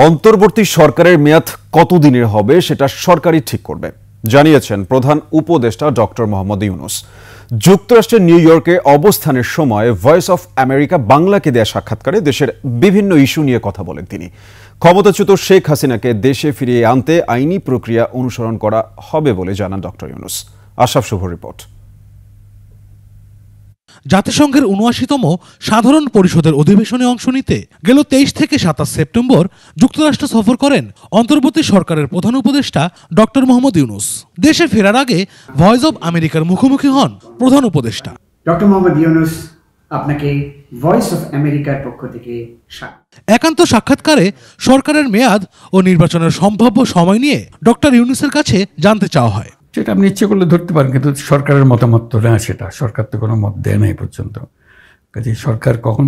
অন্তর্বর্তী সরকারের মেয়াদ কতদিনের হবে সেটা সরকারই ঠিক করবে, জানিয়েছেন প্রধান উপদেষ্টা ডক্টর মোহাম্মদ ইউনূস। যুক্তরাষ্ট্রের নিউ ইয়র্কে অবস্থানের সময় ভয়েস অফ আমেরিকা বাংলাকে দেয়া সাক্ষাৎকারে দেশের বিভিন্ন ইস্যু নিয়ে কথা বলেন তিনি। ক্ষমতাচ্যুত শেখ হাসিনাকে দেশে ফিরিয়ে আনতে আইনি প্রক্রিয়া অনুসরণ করা হবে বলে জানান ডক্টর ইউনূস। আশরাফ শুভ রিপোর্ট। জাতিসংঘের ৭৯তম সাধারণ পরিষদের অধিবেশনে অংশ নিতে গেল ২৩ থেকে ২৭ সেপ্টেম্বর যুক্তরাষ্ট্র সফর করেন অন্তর্বর্তী সরকারের প্রধান উপদেষ্টা ডক্টর মোহাম্মদ ইউনূস। দেশে ফেরার আগে ভয়েস অব আমেরিকার মুখোমুখি হন প্রধান উপদেষ্টা। ডক্টর মোহাম্মদ ইউনূস, আপনাকে ভয়েস অফ আমেরিকার পক্ষ থেকে একান্ত সাক্ষাৎকারে সরকারের মেয়াদ ও নির্বাচনের সম্ভাব্য সময় নিয়ে ডক্টর ইউনূসের কাছে জানতে চাওয়া হয়। সেটা আপনি ইচ্ছে করলে ধরতে পারেন, কিন্তু সরকারের মতামত তো না, সেটা সরকার তো কোনো মত দেয় না এই পর্যন্ত। কাজে সরকার কখন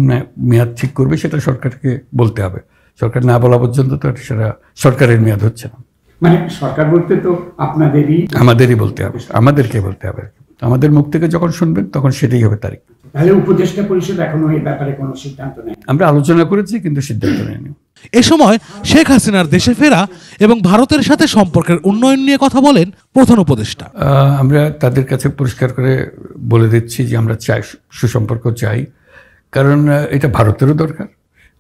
মেয়াদ ঠিক করবে সেটা সরকারকে বলতে হবে। সরকার না বলা পর্যন্ত তো সেটা সরকারের মেয়াদ হচ্ছে না। মানে সরকার বলতে তো আমাদেরই বলতে হবে, আমাদেরকে বলতে হবে। আমাদের মুখ থেকে যখন শুনবেন তখন সেটাই হবে তারিখ। তাহলে উপদেষ্টা পরিষদ এখনো এই ব্যাপারে কোনো সিদ্ধান্ত নেই? আমরা আলোচনা করেছি কিন্তু সিদ্ধান্ত নেয়নি। এ সময় শেখ হাসিনার দেশে ফেরা এবং ভারতের সাথে সম্পর্কের উন্নয়ন নিয়ে কথা বলেন প্রধান উপদেষ্টা। আমরা তাদের কাছে পরিষ্কার করে বলে দিচ্ছি যে আমরা চাই, সুসম্পর্ক চাই, কারণ এটা ভারতেরও দরকার,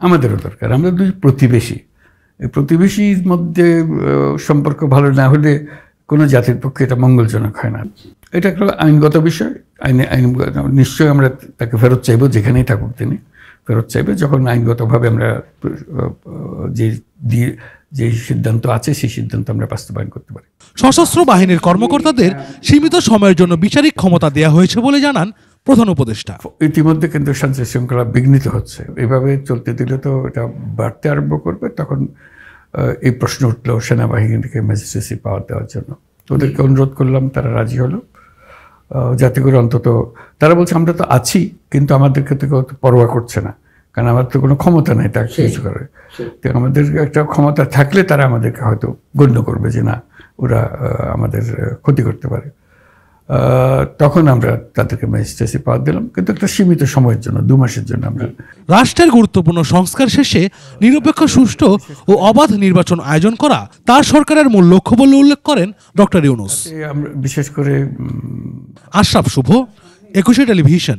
আমাদেরও দরকার। আমরা দুই প্রতিবেশী, এই প্রতিবেশীর মধ্যে সম্পর্ক ভালো না হলে কোনো জাতির পক্ষে এটা মঙ্গলজনক হয় না। এটা একটা আইনগত বিষয়, আইন নিশ্চয়ই আমরা তাকে ফেরত চাইব, যেখানেই থাকুক তিনি ফেরত চাইবে, যখন আইনগতভাবে আমরা যে সিদ্ধান্ত আছে সেই সিদ্ধান্ত আমরা বাস্তবায়ন করতে পারি। সশস্ত্র বাহিনীর কর্মকর্তাদের সীমিত সময়ের জন্য বিচারিক ক্ষমতা দেওয়া হয়েছে বলে জানান প্রধান উপদেষ্টা। ইতিমধ্যে কিন্তু শান্তি শৃঙ্খলা বিঘ্নিত হচ্ছে, এভাবে চলতে দিলে তো এটা বাড়তে আরম্ভ করবে। তখন এই প্রশ্ন উঠলো সেনাবাহিনীকে ম্যাজিস্ট্রেসি পাওয়ার দেওয়ার জন্য। ওদেরকে অনুরোধ করলাম, তারা রাজি হলো, যাতে করে অন্তত তারা বলছে আমরা তো আছি, কিন্তু আমাদেরকে তো কেউ পরোয়া করছে না, কারণ আমাদের তো কোনো ক্ষমতা নেই তাকে কিছু করে। তো আমাদের একটা ক্ষমতা থাকলে তারা আমাদেরকে হয়তো গণ্য করবে যে না, ওরা আমাদের ক্ষতি করতে পারে। তখন আমরা তাদেরকে ম্যাজিস্ট্রেসি পাওয়ার দিলাম, কিন্তু একটা সীমিত সময়ের জন্য, ২ মাসের জন্য। আমরা রাষ্ট্রের গুরুত্বপূর্ণ সংস্কার শেষে নিরপেক্ষ, সুষ্ঠু ও অবাধ নির্বাচন আয়োজন করা তার সরকারের মূল লক্ষ্য বলে উল্লেখ করেন ডক্টর ইউনূস। আমরা বিশেষ করে আশরাফ শুভ, ২১ টেলিভিশন।